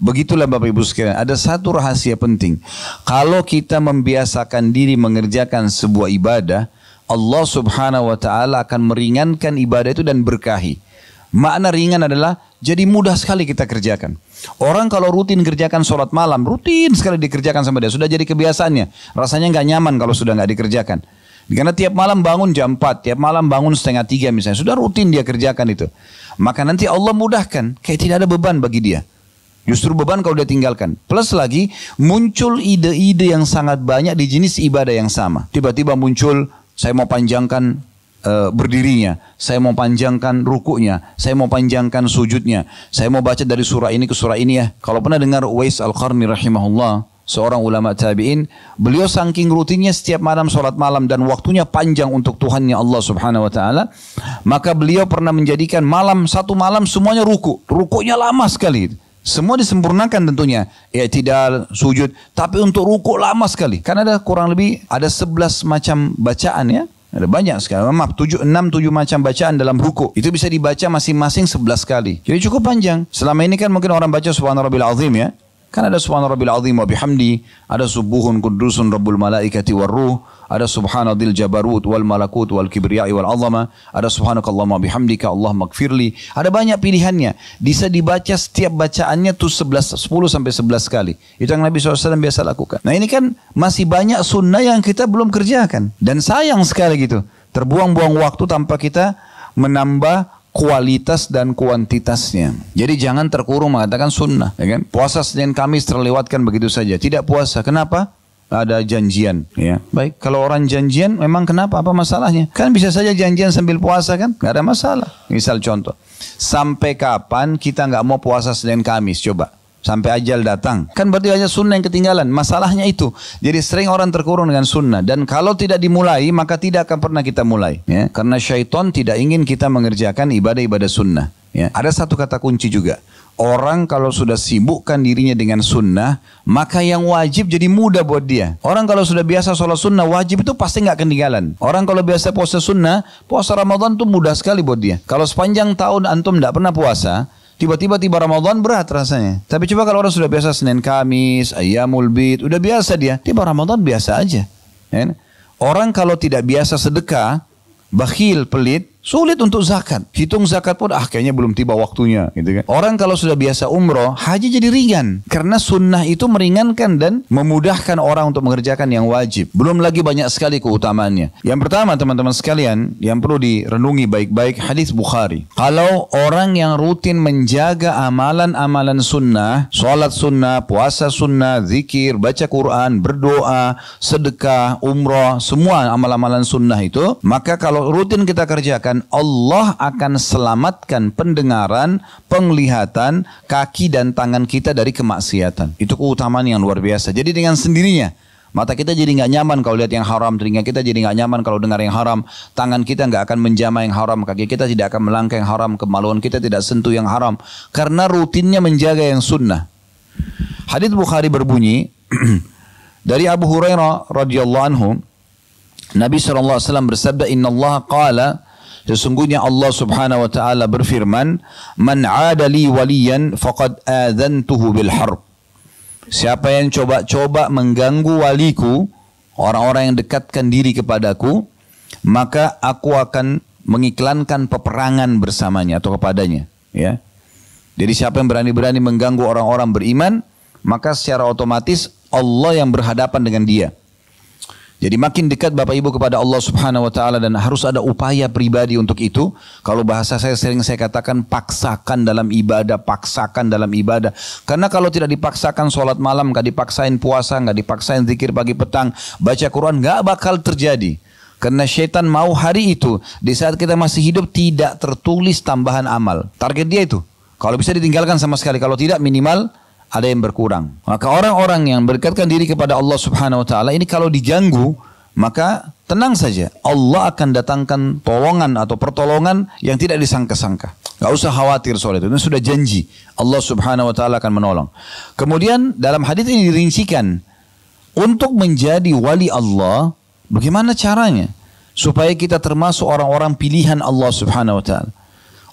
Begitulah Bapak Ibu sekalian, ada satu rahasia penting. Kalau kita membiasakan diri mengerjakan sebuah ibadah, Allah Subhanahu wa taala akan meringankan ibadah itu dan berkahi. Makna ringan adalah jadi mudah sekali kita kerjakan. Orang kalau rutin kerjakan sholat malam, rutin sekali dikerjakan sama dia, sudah jadi kebiasaannya. Rasanya nggak nyaman kalau sudah nggak dikerjakan. Karena tiap malam bangun jam 4, tiap malam bangun setengah 3 misalnya, sudah rutin dia kerjakan itu. Maka nanti Allah mudahkan, kayak tidak ada beban bagi dia. Justru beban kalau dia tinggalkan. Plus lagi muncul ide-ide yang sangat banyak di jenis ibadah yang sama. Tiba-tiba muncul, saya mau panjangkan berdirinya, saya mau panjangkan rukuknya, saya mau panjangkan sujudnya, saya mau baca dari surah ini ke surah ini ya. Kalau pernah dengar Uwais Al-Qarni rahimahullah, seorang ulama tabi'in, beliau saking rutinnya setiap malam sholat malam dan waktunya panjang untuk Tuhannya Allah Subhanahu wa taala, maka beliau pernah menjadikan satu malam semuanya rukuknya lama sekali. Semua disempurnakan tentunya, i'tidal, sujud, tapi untuk ruku lama sekali. Karena ada kurang lebih ada 11 macam bacaan ya. Ada banyak sekali, 6-7 macam bacaan dalam ruku. Itu bisa dibaca masing-masing 11 kali. Jadi cukup panjang. Selama ini kan mungkin orang baca Subhana Rabbil Azim ya. Kan ada Subhana Rabbil Azim wa bihamdi, ada Subuhun Qudusun Rabbul Malaikati war Ruh, ada Subhanadil Jabarut wal Malakut wal Kibriyai wal Azama, ada Subhanakallahumma bihamdika Allahumma gfirli. Ada banyak pilihannya. Bisa dibaca setiap bacaannya tuh 10 sampai 11 kali. Itu yang Nabi SAW biasa lakukan. Nah ini kan masih banyak sunnah yang kita belum kerjakan. Dan sayang sekali gitu. Terbuang-buang waktu tanpa kita menambah kualitas dan kuantitasnya. Jadi jangan terkurung mengatakan sunnah, ya kan? Puasa Senin Kamis terlewatkan begitu saja. Tidak puasa. Kenapa? Ada janjian, ya. Baik, kalau orang janjian memang kenapa? Apa masalahnya? Kan bisa saja janjian sambil puasa kan? Gak ada masalah. Misal contoh, sampai kapan kita nggak mau puasa Senin Kamis? Coba. Sampai ajal datang. Kan berarti hanya sunnah yang ketinggalan. Masalahnya itu. Jadi sering orang terkurung dengan sunnah. Dan kalau tidak dimulai, maka tidak akan pernah kita mulai. Ya? Karena syaitan tidak ingin kita mengerjakan ibadah-ibadah sunnah. Ya? Ada satu kata kunci juga. Orang kalau sudah sibukkan dirinya dengan sunnah, maka yang wajib jadi mudah buat dia. Orang kalau sudah biasa sholat sunnah, wajib itu pasti nggak ketinggalan. Orang kalau biasa puasa sunnah, puasa Ramadan itu mudah sekali buat dia. Kalau sepanjang tahun antum nggak pernah puasa, tiba-tiba Ramadan berat rasanya. Tapi coba kalau orang sudah biasa Senin Kamis, Ayyamul Bid, udah biasa dia. Tiba Ramadan biasa aja. Ya? Orang kalau tidak biasa sedekah, bakhil, pelit, sulit untuk zakat. Hitung zakat pun kayaknya belum tiba waktunya gitu kan. Orang kalau sudah biasa umroh, haji jadi ringan. Karena sunnah itu meringankan dan memudahkan orang untuk mengerjakan yang wajib. Belum lagi banyak sekali keutamaannya. Yang pertama teman-teman sekalian, yang perlu direnungi baik-baik, hadis Bukhari. Kalau orang yang rutin menjaga amalan-amalan sunnah, sholat sunnah, puasa sunnah, zikir, baca Quran, berdoa, sedekah, umroh, semua amal-amalan sunnah itu, maka kalau rutin kita kerjakan, Allah akan selamatkan pendengaran, penglihatan, kaki dan tangan kita dari kemaksiatan. Itu keutamaan yang luar biasa. Jadi dengan sendirinya mata kita jadi nggak nyaman kalau lihat yang haram, telinga kita jadi nggak nyaman kalau dengar yang haram, tangan kita nggak akan menjamah yang haram, kaki kita tidak akan melangkah yang haram, kemaluan kita tidak sentuh yang haram, karena rutinnya menjaga yang sunnah. Hadits Bukhari berbunyi dari Abu Hurairah radhiyallahu anhu, Nabi SAW bersabda, Inna Allah qala, sesungguhnya Allah Subhanahu wa taala berfirman, man 'ada li waliyan faqad adzantuhu bil harb. Siapa yang coba-coba mengganggu waliku, orang-orang yang dekatkan diri kepadaku, maka aku akan mengiklankan peperangan bersamanya atau kepadanya, ya. Jadi siapa yang berani-berani mengganggu orang-orang beriman, maka secara otomatis Allah yang berhadapan dengan dia. Jadi makin dekat Bapak Ibu kepada Allah Subhanahu wa taala, dan harus ada upaya pribadi untuk itu. Kalau bahasa saya sering saya katakan, paksakan dalam ibadah, paksakan dalam ibadah. Karena kalau tidak dipaksakan sholat malam, nggak dipaksain puasa, nggak dipaksain zikir pagi petang, baca Quran, nggak bakal terjadi. Karena syaitan mau hari itu, di saat kita masih hidup, tidak tertulis tambahan amal. Target dia itu. Kalau bisa ditinggalkan sama sekali, kalau tidak minimal ada yang berkurang. Maka orang-orang yang berdekatkan diri kepada Allah Subhanahu wa taala ini kalau diganggu, maka tenang saja, Allah akan datangkan tolongan atau pertolongan yang tidak disangka-sangka. Gak usah khawatir soal itu. Ini sudah janji. Allah Subhanahu wa taala akan menolong. Kemudian dalam hadis ini dirincikan, untuk menjadi wali Allah, bagaimana caranya supaya kita termasuk orang-orang pilihan Allah Subhanahu wa taala.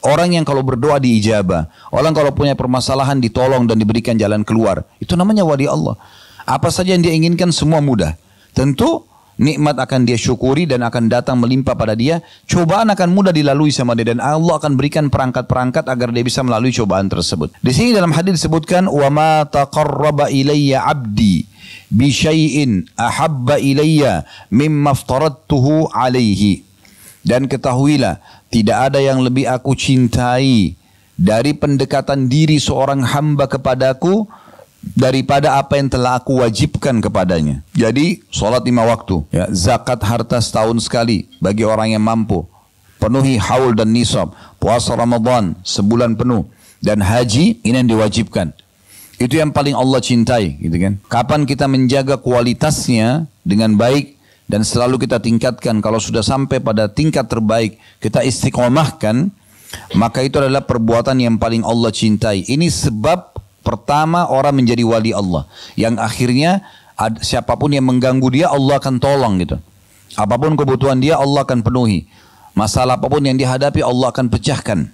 Orang yang kalau berdoa diijabah. Orang kalau punya permasalahan ditolong dan diberikan jalan keluar. Itu namanya wali Allah. Apa saja yang dia inginkan semua mudah. Tentu nikmat akan dia syukuri dan akan datang melimpah pada dia. Cobaan akan mudah dilalui sama dia. Dan Allah akan berikan perangkat-perangkat agar dia bisa melalui cobaan tersebut. Di sini dalam hadis disebutkan, وَمَا تَقَرَّبَ إِلَيَّ عَبْدِي بِشَيْءٍ أَحَبَّ إِلَيَّ مِمَّا افْتَرَضْتُهُ عَلَيْهِ. Dan ketahuilah, tidak ada yang lebih aku cintai dari pendekatan diri seorang hamba kepadaku daripada apa yang telah aku wajibkan kepadanya. Jadi, sholat 5 waktu, ya, zakat harta setahun sekali bagi orang yang mampu, penuhi haul dan nisab, puasa Ramadan sebulan penuh, dan haji ini yang diwajibkan. Itu yang paling Allah cintai, gitu kan? Kapan kita menjaga kualitasnya dengan baik dan selalu kita tingkatkan, kalau sudah sampai pada tingkat terbaik kita istiqomahkan, maka itu adalah perbuatan yang paling Allah cintai. Ini sebab pertama orang menjadi wali Allah, yang akhirnya siapapun yang mengganggu dia Allah akan tolong gitu. Apapun kebutuhan dia Allah akan penuhi. Masalah apapun yang dihadapi Allah akan pecahkan.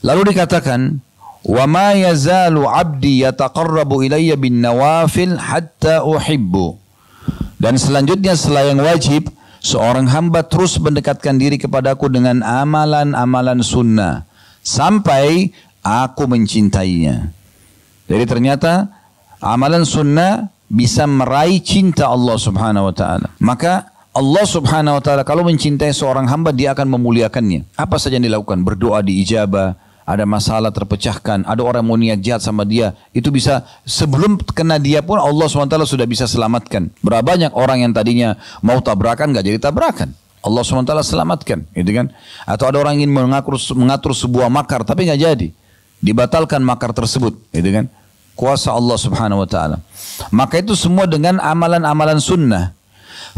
Lalu dikatakan, wa ma yazalu 'abdi yataqarrabu ilayya bin nawafil hatta uhibbu. Dan selanjutnya setelah yang wajib, seorang hamba terus mendekatkan diri kepadaku dengan amalan-amalan sunnah sampai aku mencintainya. Jadi ternyata amalan sunnah bisa meraih cinta Allah subhanahu wa ta'ala. Maka Allah subhanahu wa ta'ala kalau mencintai seorang hamba, dia akan memuliakannya. Apa saja yang dilakukan, berdoa diijabah, ada masalah terpecahkan, ada orang mau niat jahat sama dia, itu bisa sebelum kena dia pun Allah SWT sudah bisa selamatkan. Berapa banyak orang yang tadinya mau tabrakan gak jadi tabrakan, Allah SWT selamatkan, gitu kan? Atau ada orang ingin mengatur sebuah makar tapi gak jadi, dibatalkan makar tersebut, gitu kan? Kuasa Allah Subhanahu Wa Taala. Maka itu semua dengan amalan-amalan sunnah.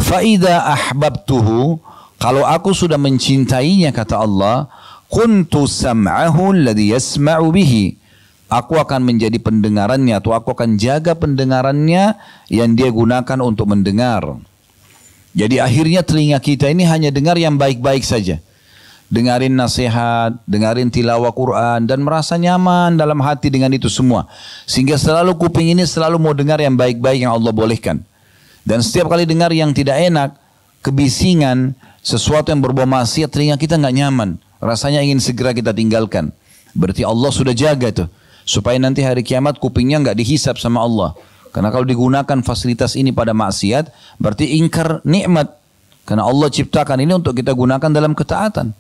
Faida ahbabtuhu, kalau aku sudah mencintainya, kata Allah, kuntu sam'ahu alladhi yasma'u bihi, aku akan menjadi pendengarannya, atau aku akan jaga pendengarannya yang dia gunakan untuk mendengar. Jadi akhirnya telinga kita ini hanya dengar yang baik-baik saja, dengarin nasihat, dengarin tilawah Quran, dan merasa nyaman dalam hati dengan itu semua, sehingga selalu kuping ini selalu mau dengar yang baik-baik yang Allah bolehkan. Dan setiap kali dengar yang tidak enak, kebisingan, sesuatu yang berbau maksiat, telinga kita nggak nyaman, rasanya ingin segera kita tinggalkan. Berarti Allah sudah jaga tuh, supaya nanti hari kiamat kupingnya nggak dihisap sama Allah. Karena kalau digunakan fasilitas ini pada maksiat, berarti ingkar nikmat. Karena Allah ciptakan ini untuk kita gunakan dalam ketaatan.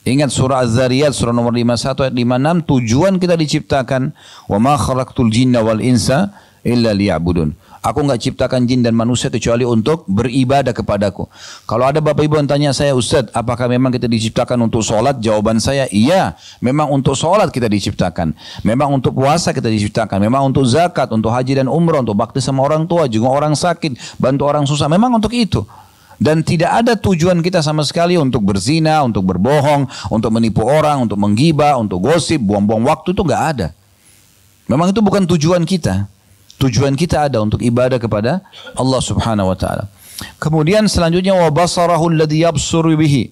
Ingat surah Az-Zariyat, surah nomor 51 ayat 56, tujuan kita diciptakan, wa ma khalaqtul jinna wal insa illa liya'budun. Aku enggak ciptakan jin dan manusia kecuali untuk beribadah kepadaku. Kalau ada bapak ibu yang tanya saya, Ustaz, apakah memang kita diciptakan untuk sholat? Jawaban saya, iya. Memang untuk sholat kita diciptakan. Memang untuk puasa kita diciptakan. Memang untuk zakat, untuk haji dan umrah, untuk bakti sama orang tua, juga orang sakit, bantu orang susah. Memang untuk itu. Dan tidak ada tujuan kita sama sekali untuk berzina, untuk berbohong, untuk menipu orang, untuk menggibah, untuk gosip, buang-buang waktu, itu enggak ada. Memang itu bukan tujuan kita. Tujuan kita ada untuk ibadah kepada Allah Subhanahu wa taala. Kemudian selanjutnya wa basarahu alladhi yabsuru bihi.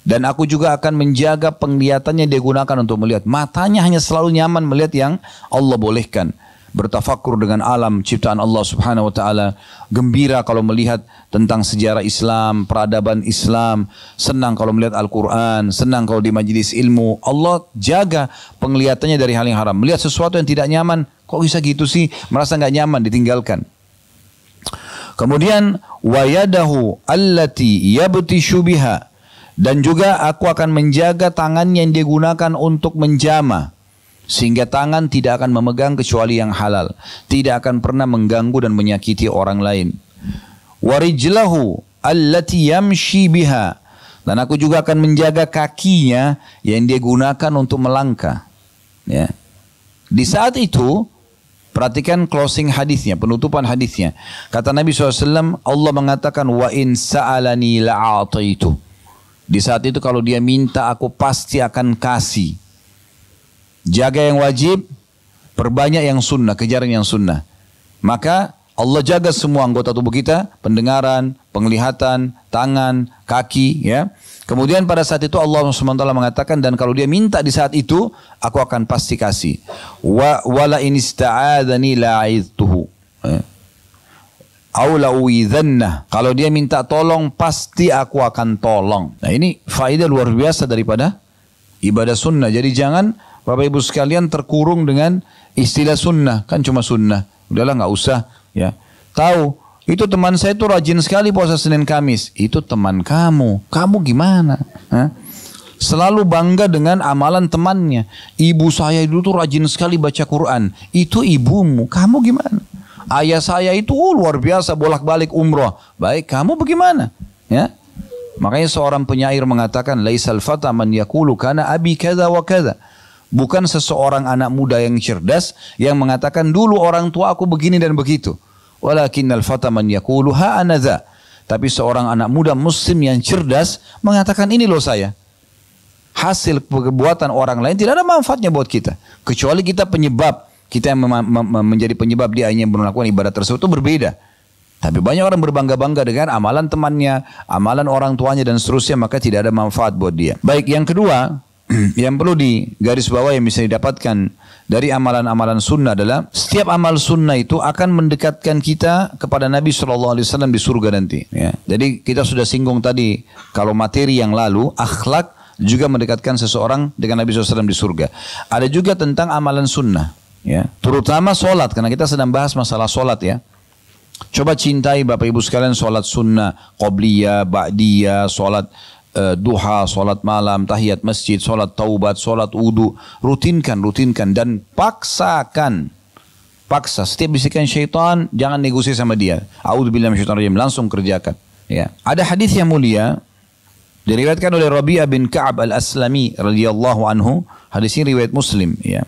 Dan aku juga akan menjaga penglihatannya dia gunakan untuk melihat. Matanya hanya selalu nyaman melihat yang Allah bolehkan. Bertafakur dengan alam ciptaan Allah Subhanahu wa taala, gembira kalau melihat tentang sejarah Islam, peradaban Islam, senang kalau melihat Al-Qur'an, senang kalau di majelis ilmu. Allah jaga penglihatannya dari hal yang haram. Melihat sesuatu yang tidak nyaman, kok bisa gitu sih? Merasa enggak nyaman, ditinggalkan. Kemudian wa yadahu allati yabtishu biha, dan juga aku akan menjaga tangannya yang digunakan untuk menjamah, sehingga tangan tidak akan memegang kecuali yang halal, tidak akan pernah mengganggu dan menyakiti orang lain. Warijlahu allati yamshi biha, dan aku juga akan menjaga kakinya yang dia gunakan untuk melangkah. Ya. Di saat itu, perhatikan closing hadisnya, penutupan hadisnya. Kata Nabi SAW, Allah mengatakan, wa in sa'alani la'ataitu. Di saat itu kalau dia minta, aku pasti akan kasih. Jaga yang wajib, perbanyak yang sunnah, kejar yang sunnah. Maka Allah jaga semua anggota tubuh kita, pendengaran, penglihatan, tangan, kaki, ya. Kemudian pada saat itu Allah SWT mengatakan, dan kalau dia minta di saat itu, aku akan pasti kasih. Wala in ista'adhani la'idtuhu. Kalau dia minta tolong, pasti aku akan tolong. Nah ini faedah luar biasa daripada ibadah sunnah. Jadi jangan Bapak Ibu sekalian terkurung dengan istilah sunnah. Kan cuma sunnah. Udahlah nggak usah. Ya. Tahu, itu teman saya itu rajin sekali puasa Senin Kamis. Itu teman kamu. Kamu gimana? Hah? Selalu bangga dengan amalan temannya. Ibu saya dulu tuh rajin sekali baca Quran. Itu ibumu. Kamu gimana? Ayah saya itu luar biasa bolak-balik umroh. Baik, kamu bagaimana? Ya. Makanya seorang penyair mengatakan, laisal fata man yaqulu kana abi kadza wa kadza. Bukan seseorang anak muda yang cerdas yang mengatakan dulu orang tua aku begini dan begitu. Walakinnal fata man yaqulu ha ana dza. Tapi seorang anak muda muslim yang cerdas mengatakan ini loh saya. Hasil perbuatan orang lain tidak ada manfaatnya buat kita. Kecuali kita penyebab. Kita yang menjadi penyebab dia hanya melakukan ibadah tersebut itu berbeda. Tapi banyak orang berbangga-bangga dengan amalan temannya, amalan orang tuanya dan seterusnya, maka tidak ada manfaat buat dia. Baik, yang kedua, yang perlu digaris bawah yang bisa didapatkan dari amalan-amalan sunnah adalah setiap amal sunnah itu akan mendekatkan kita kepada Nabi SAW di surga nanti. Ya. Jadi kita sudah singgung tadi kalau materi yang lalu, akhlak juga mendekatkan seseorang dengan Nabi SAW di surga. Ada juga tentang amalan sunnah. Ya, terutama solat, karena kita sedang bahas masalah solat ya. Coba cintai Bapak Ibu sekalian solat sunnah, qobliyah, ba'diyah, solat duha, solat malam, tahiyat masjid, solat taubat, solat wudu. Rutinkan dan paksakan. Paksa, setiap bisikan syaitan jangan negosiasi sama dia. A'udzubillahi minasyaitonir rajim, langsung kerjakan. Ya. Ada hadis yang mulia diriwayatkan oleh Rabi'ah bin Ka'ab al-Aslami radhiyallahu anhu. Hadis ini riwayat Muslim ya.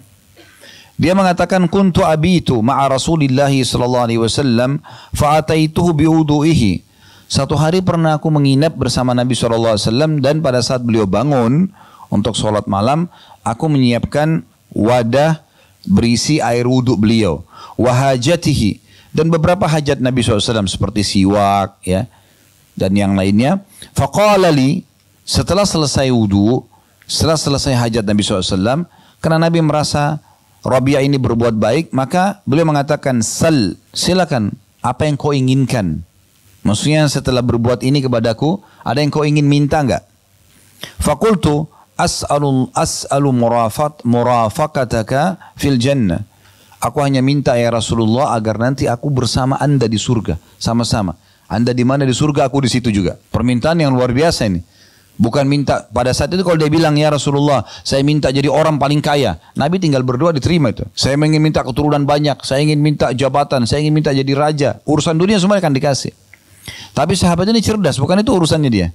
Dia mengatakan kuntu abitu ma'a Rasulillah sallallahu alaihi wasallam fa'ataituhu biwudu'ihi. Satu hari pernah aku menginap bersama Nabi sallallahu alaihi wasallam dan pada saat beliau bangun untuk sholat malam, aku menyiapkan wadah berisi air wudhu beliau, wahajatihi, dan beberapa hajat Nabi SAW seperti siwak ya dan yang lainnya. Faqala li, setelah selesai wudhu, setelah selesai hajat Nabi SAW, karena Nabi merasa Rabi'ah ini berbuat baik, maka beliau mengatakan, sal, silakan, apa yang kau inginkan. Maksudnya setelah berbuat ini kepadaku, ada yang kau ingin minta enggak? Fakultu, as'alu murafaqataka fil jannah. Aku hanya minta ya Rasulullah agar nanti aku bersama anda di surga, sama-sama. Anda di mana di surga, aku di situ juga. Permintaan yang luar biasa ini. Bukan minta, pada saat itu kalau dia bilang ya Rasulullah saya minta jadi orang paling kaya, Nabi tinggal berdoa diterima itu. Saya ingin minta keturunan banyak, saya ingin minta jabatan, saya ingin minta jadi raja. Urusan dunia semua akan dikasih. Tapi sahabat ini cerdas, bukan itu urusannya dia.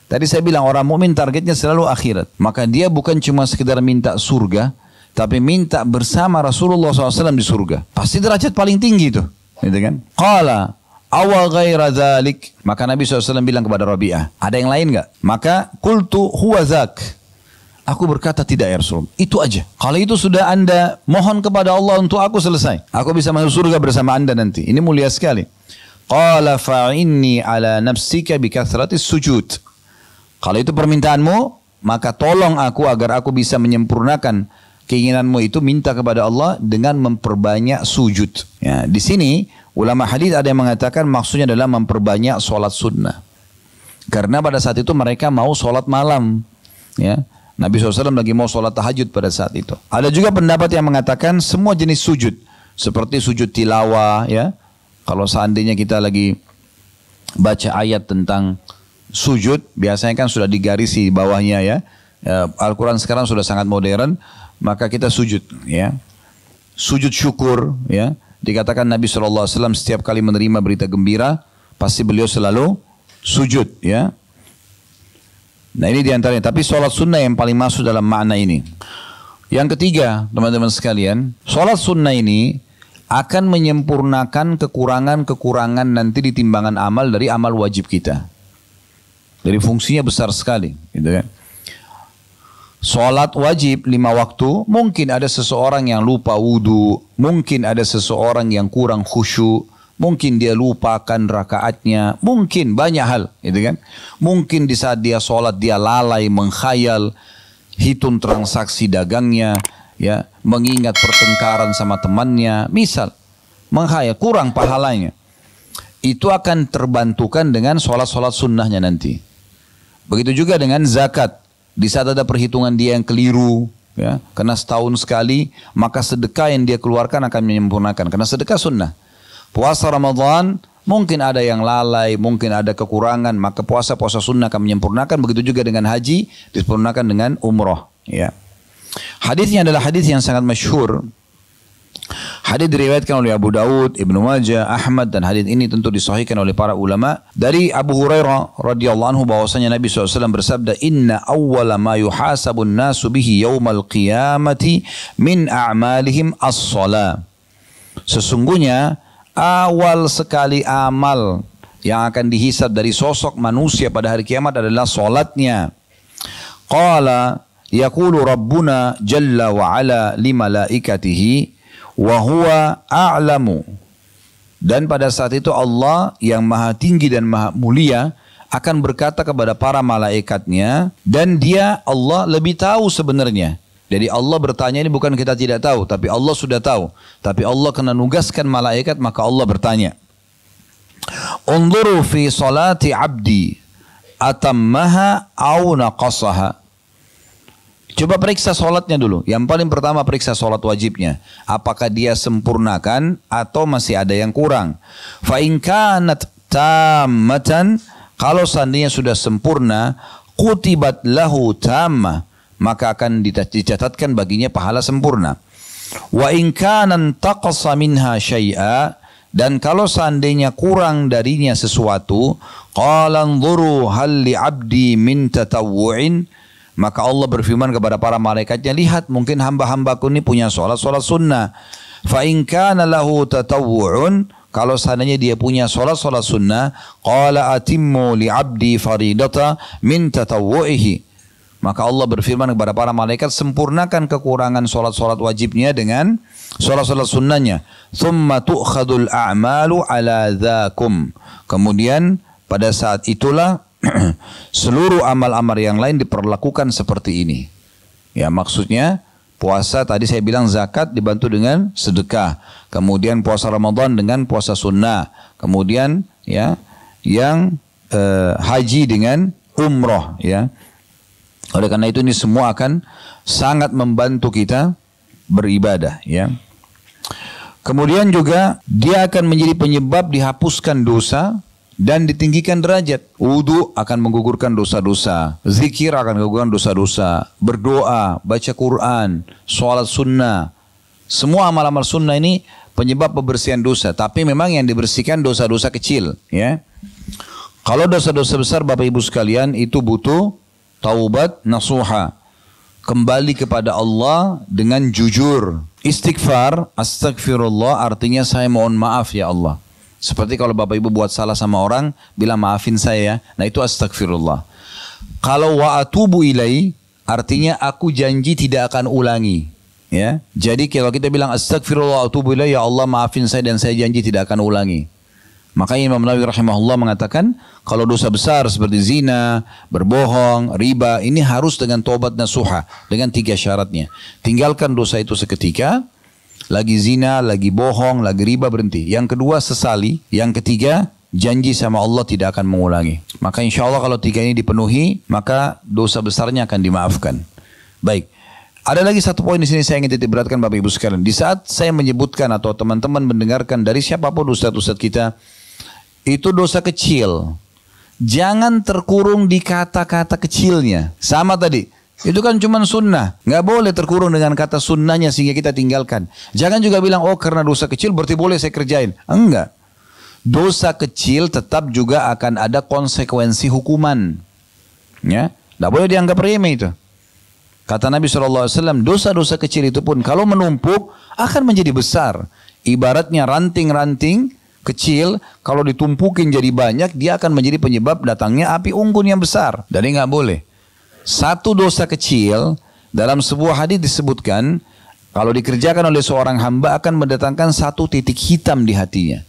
Tadi saya bilang orang mukmin targetnya selalu akhirat. Maka dia bukan cuma sekedar minta surga, tapi minta bersama Rasulullah SAW di surga. Pasti derajat paling tinggi itu. Gitu kan? Qala awal ghaira dzalik, maka Nabi SAW bilang kepada Rabi'ah, ada yang lain enggak? Maka qultu huwa dzak, aku berkata tidak ya Rasul, itu aja. Kalau itu sudah anda mohon kepada Allah untuk aku, selesai, aku bisa masuk surga bersama anda nanti. Ini mulia sekali. Qala fa'inni ala nafsika bikathratis sujud, kalau itu permintaanmu, maka tolong aku agar aku bisa menyempurnakan keinginanmu itu, minta kepada Allah dengan memperbanyak sujud. Ya, di sini ulama hadis ada yang mengatakan maksudnya adalah memperbanyak solat sunnah. Karena pada saat itu mereka mau solat malam. Ya, Nabi SAW lagi mau solat tahajud pada saat itu. Ada juga pendapat yang mengatakan semua jenis sujud. Seperti sujud tilawah. Ya, kalau seandainya kita lagi baca ayat tentang sujud, biasanya kan sudah digarisi di bawahnya ya. Al-Quran sekarang sudah sangat modern. Maka kita sujud, ya, sujud syukur, ya. Dikatakan Nabi SAW setiap kali menerima berita gembira, pasti beliau selalu sujud, ya. Nah ini diantaranya. Tapi sholat sunnah yang paling masuk dalam makna ini. Yang ketiga, teman-teman sekalian, sholat sunnah ini akan menyempurnakan kekurangan-kekurangan nanti di timbangan amal dari amal wajib kita. Jadi fungsinya besar sekali, gitu kan. Sholat wajib 5 waktu, mungkin ada seseorang yang lupa wudu, mungkin ada seseorang yang kurang khusyuk, Mungkin dia lupakan rakaatnya, mungkin banyak hal, gitu kan? Mungkin di saat dia sholat dia lalai mengkhayal, hitung transaksi dagangnya, ya, mengingat pertengkaran sama temannya, misal menghayal, kurang pahalanya. Itu akan terbantukan dengan sholat-sholat sunnahnya nanti. Begitu juga dengan zakat. Di saat ada perhitungan dia yang keliru, ya, karena setahun sekali, maka sedekah yang dia keluarkan akan menyempurnakan. Karena sedekah sunnah. Puasa Ramadan, mungkin ada yang lalai, mungkin ada kekurangan, maka puasa-puasa sunnah akan menyempurnakan. Begitu juga dengan haji, disempurnakan dengan umroh. Ya. Hadisnya adalah hadis yang sangat masyhur. Hadis diriwayatkan oleh Abu Daud, Ibnu Majah, Ahmad, dan hadis ini tentu disahihkan oleh para ulama. Dari Abu Hurairah radhiyallahu anhu bahwasanya Nabi SAW bersabda, Inna awwala ma yuhasabun nasu bihi yawmal qiyamati min a'malihim as-salah. Sesungguhnya awal sekali amal yang akan dihisab dari sosok manusia pada hari kiamat adalah solatnya. Qala yaqulu Rabbuna jalla wa ala li malaikatihi wa huwa a'lamu. Dan pada saat itu Allah yang maha tinggi dan maha mulia akan berkata kepada para malaikatnya, dan dia Allah lebih tahu sebenarnya. Jadi Allah bertanya ini bukan kita tidak tahu, tapi Allah sudah tahu. Tapi Allah kena nugaskan malaikat, maka Allah bertanya, Unzuru fi salati abdi atammaha au naqasaha. Coba periksa solatnya dulu. Yang paling pertama periksa solat wajibnya. Apakah dia sempurnakan atau masih ada yang kurang. Fa in kanat tammatan, kalau seandainya sudah sempurna, kutibat lahu tammah, maka akan dicatatkan baginya pahala sempurna. Wa in kana taqasa minha syai'a, dan kalau seandainya kurang darinya sesuatu, qala anzuru hal li 'abdi min tatawwu'in, maka Allah berfirman kepada para malaikatnya, lihat mungkin hamba-hambaku ini punya solat sunnah. Fa in kana lahu tatawwu'un, kalau seandainya dia punya solat sunnah, qala atimmu li 'abdi faridata min tatawwu'ihi, maka Allah berfirman kepada para malaikat, sempurnakan kekurangan solat wajibnya dengan solat sunnahnya. Thumma tu'khadul a'malu ala dhakum. Kemudian pada saat itulah seluruh amal-amal yang lain diperlakukan seperti ini. Ya, maksudnya puasa tadi saya bilang zakat dibantu dengan sedekah. Kemudian puasa Ramadan dengan puasa sunnah. Kemudian ya yang haji dengan umroh, ya. Oleh karena itu ini semua akan sangat membantu kita beribadah, ya. Kemudian juga dia akan menjadi penyebab dihapuskan dosa dan ditinggikan derajat. Wudu akan menggugurkan dosa-dosa, zikir akan menggugurkan dosa-dosa, berdoa, baca Quran, sholat sunnah, semua amal-amal sunnah ini penyebab pembersihan dosa. Tapi memang yang dibersihkan dosa-dosa kecil, ya. Kalau dosa-dosa besar Bapak Ibu sekalian itu butuh taubat nasuha, kembali kepada Allah dengan jujur. Istighfar, astagfirullah, artinya saya mohon maaf ya Allah. Seperti kalau Bapak Ibu buat salah sama orang, bilang maafin saya. Nah itu astagfirullah. Kalau wa atubu ilai, artinya aku janji tidak akan ulangi. Ya, jadi kalau kita bilang astagfirullah wa atubu ilai, ya Allah maafin saya dan saya janji tidak akan ulangi. Makanya Imam Nawawi rahimahullah mengatakan, kalau dosa besar seperti zina, berbohong, riba, ini harus dengan taubat nasuha, dengan 3 syaratnya. Tinggalkan dosa itu seketika. Lagi zina, lagi bohong, lagi riba, berhenti. Yang kedua sesali. Yang ketiga janji sama Allah tidak akan mengulangi. Maka insya Allah kalau 3 ini dipenuhi, maka dosa besarnya akan dimaafkan. Baik. Ada lagi satu poin di sini saya ingin titik beratkan Bapak Ibu sekalian. Di saat saya menyebutkan atau teman-teman mendengarkan dari siapapun ustadz-ustadz kita, itu dosa kecil. Jangan terkurung di kata-kata kecilnya. Sama tadi. Itu kan cuma sunnah. Nggak boleh terkurung dengan kata sunnahnya sehingga kita tinggalkan. Jangan juga bilang, oh karena dosa kecil berarti boleh saya kerjain. Enggak. Dosa kecil tetap juga akan ada konsekuensi hukuman. Ya, nggak boleh dianggap remeh itu. Kata Nabi SAW, dosa-dosa kecil itu pun kalau menumpuk akan menjadi besar. Ibaratnya ranting-ranting kecil, kalau ditumpukin jadi banyak, dia akan menjadi penyebab datangnya api unggun yang besar. Jadi nggak boleh. Satu dosa kecil dalam sebuah hadis disebutkan kalau dikerjakan oleh seorang hamba akan mendatangkan 1 titik hitam di hatinya.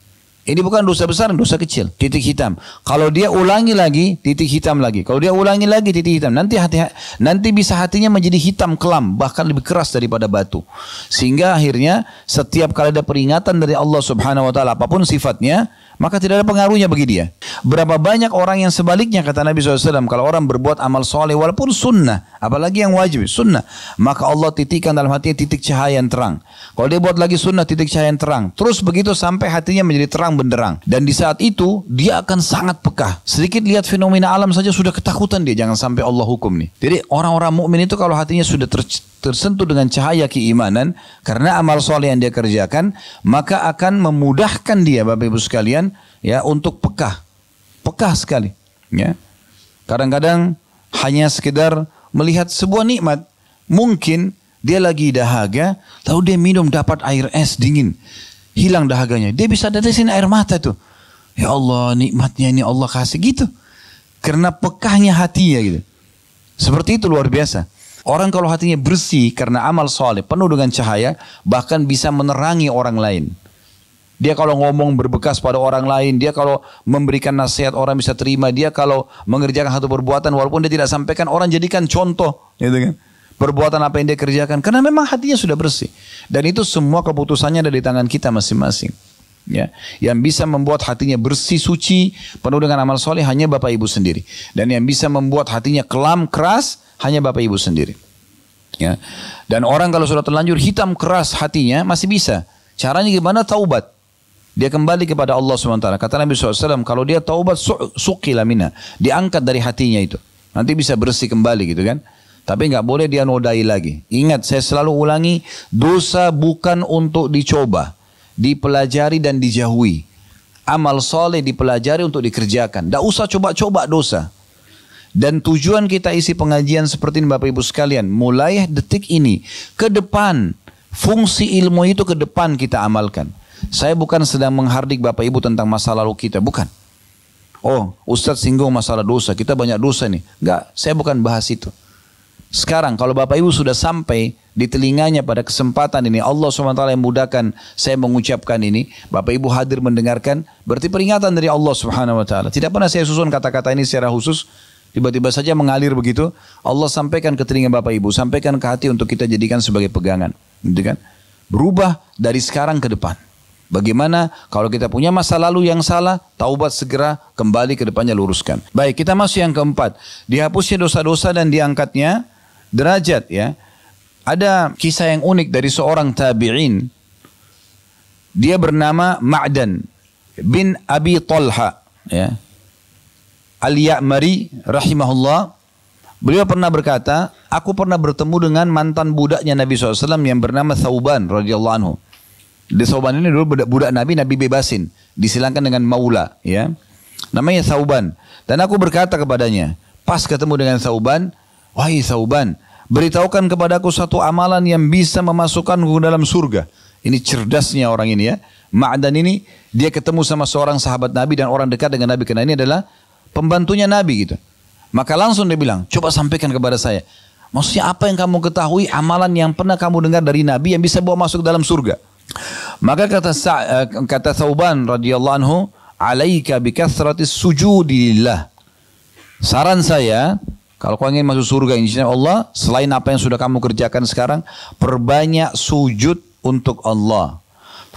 Ini bukan dosa besar, dosa kecil, titik hitam. Kalau dia ulangi lagi, titik hitam lagi. Kalau dia ulangi lagi, titik hitam. Nanti bisa hatinya menjadi hitam kelam, bahkan lebih keras daripada batu. Sehingga akhirnya setiap kali ada peringatan dari Allah Subhanahu Wa Taala, apapun sifatnya, maka tidak ada pengaruhnya bagi dia. Berapa banyak orang yang sebaliknya, kata Nabi SAW, kalau orang berbuat amal soleh walaupun sunnah, apalagi yang wajib, sunnah, maka Allah titikkan dalam hatinya titik cahaya yang terang. Kalau dia buat lagi sunnah, titik cahaya yang terang. Terus begitu sampai hatinya menjadi terang benderang. Dan di saat itu dia akan sangat peka. Sedikit lihat fenomena alam saja sudah ketakutan dia, jangan sampai Allah hukum nih. Jadi orang-orang mukmin itu kalau hatinya sudah tersentuh dengan cahaya keimanan karena amal soleh yang dia kerjakan, maka akan memudahkan dia, Bapak Ibu sekalian, ya, untuk peka sekali, ya. Kadang-kadang hanya sekedar melihat sebuah nikmat, mungkin dia lagi dahaga, tahu dia minum dapat air es dingin, hilang dahaganya, dia bisa tetesin air mata tuh. Ya Allah, nikmatnya ini Allah kasih gitu, karena pekahnya hatinya gitu. Seperti itu, luar biasa. Orang kalau hatinya bersih karena amal soleh, penuh dengan cahaya, bahkan bisa menerangi orang lain. Dia kalau ngomong berbekas pada orang lain, dia kalau memberikan nasihat orang bisa terima, dia kalau mengerjakan satu perbuatan walaupun dia tidak sampaikan, orang jadikan contoh, gitu kan? Perbuatan apa yang dia kerjakan, karena memang hatinya sudah bersih. Dan itu semua keputusannya ada di tangan kita masing-masing. Ya, yang bisa membuat hatinya bersih, suci, penuh dengan amal soleh hanya Bapak Ibu sendiri. Dan yang bisa membuat hatinya kelam, keras, hanya Bapak Ibu sendiri. Ya. Dan orang kalau sudah terlanjur hitam keras hatinya masih bisa. Caranya gimana? Taubat. Dia kembali kepada Allah SWT. Kata Nabi SAW, kalau dia taubat, suqila mina, diangkat dari hatinya itu. Nanti bisa bersih kembali gitu kan. Tapi nggak boleh dia nodai lagi. Ingat, saya selalu ulangi, dosa bukan untuk dicoba, dipelajari dan dijauhi. Amal soleh dipelajari untuk dikerjakan. Nggak usah coba-coba dosa. Dan tujuan kita isi pengajian seperti ini Bapak Ibu sekalian, mulai detik ini ke depan, fungsi ilmu itu ke depan kita amalkan. Saya bukan sedang menghardik Bapak Ibu tentang masa lalu kita, bukan. Oh, Ustadz singgung masalah dosa, kita banyak dosa nih. Enggak, saya bukan bahas itu. Sekarang kalau Bapak Ibu sudah sampai di telinganya pada kesempatan ini, Allah SWT yang mudahkan saya mengucapkan ini, Bapak Ibu hadir mendengarkan, berarti peringatan dari Allah SWT. Tidak pernah saya susun kata-kata ini secara khusus, tiba-tiba saja mengalir begitu. Allah sampaikan ke telinga Bapak Ibu, sampaikan ke hati untuk kita jadikan sebagai pegangan, gitu kan? Berubah dari sekarang ke depan. Bagaimana kalau kita punya masa lalu yang salah, taubat segera, kembali ke depannya luruskan. Baik, kita masuk yang keempat. Dihapusnya dosa-dosa dan diangkatnya derajat, ya. Ada kisah yang unik dari seorang tabi'in. Dia bernama Ma'dan bin Abi Talha, ya. Al-Ya'mari rahimahullah. Beliau pernah berkata, aku pernah bertemu dengan mantan budaknya Nabi SAW yang bernama Thauban radhiyallahu anhu. Di Thauban ini dulu budak Nabi bebasin, disilangkan dengan maula, ya. Namanya Thauban. Dan aku berkata kepadanya, pas ketemu dengan Thauban, wahai Thauban, beritahukan kepadaku satu amalan yang bisa memasukkanku ke dalam surga. Ini cerdasnya orang ini, ya. Ma'dan ini dia ketemu sama seorang sahabat Nabi dan orang dekat dengan Nabi, karena ini adalah pembantunya Nabi gitu. Maka langsung dia bilang, coba sampaikan kepada saya. Maksudnya apa yang kamu ketahui, amalan yang pernah kamu dengar dari Nabi yang bisa bawa masuk dalam surga. Maka kata Thauban radhiyallahu anhu, alaika bikathratis sujudi lillah. Saran saya, kalau kau ingin masuk surga insya Allah, selain apa yang sudah kamu kerjakan sekarang, perbanyak sujud untuk Allah.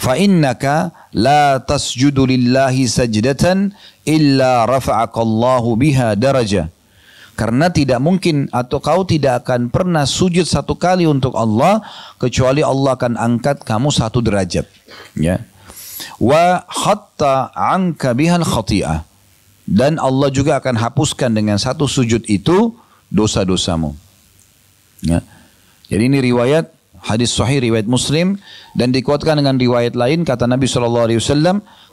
Fa innaka la tasjudu lillahi sajdatan illa rafa'akallahu biha darajah. Karena tidak mungkin atau kau tidak akan pernah sujud satu kali untuk Allah kecuali Allah akan angkat kamu satu derajat, ya. Wa hatta anka bihal khati'ah, dan Allah juga akan hapuskan dengan satu sujud itu dosa-dosamu, ya. Jadi ini riwayat hadis sahih riwayat Muslim, dan dikuatkan dengan riwayat lain kata Nabi SAW,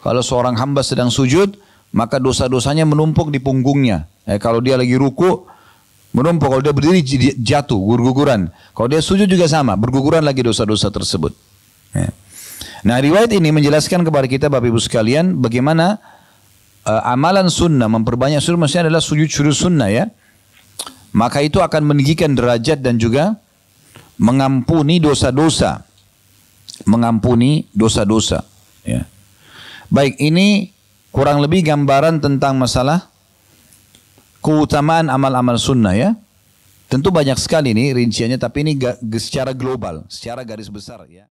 kalau seorang hamba sedang sujud maka dosa-dosanya menumpuk di punggungnya. Kalau dia lagi ruku menumpuk, kalau dia berdiri jatuh gugur-guguran. Kalau dia sujud juga sama, berguguran lagi dosa-dosa tersebut. Nah, riwayat ini menjelaskan kepada kita Bapak Ibu sekalian bagaimana amalan sunnah, memperbanyak sunnah, maksudnya adalah sujud sunnah, ya. Maka itu akan meninggikan derajat dan juga mengampuni dosa-dosa. Mengampuni dosa-dosa, ya. Baik, ini kurang lebih gambaran tentang masalah keutamaan amal-amal sunnah ya. Tentu banyak sekali nih rinciannya, tapi ini secara global, secara garis besar ya.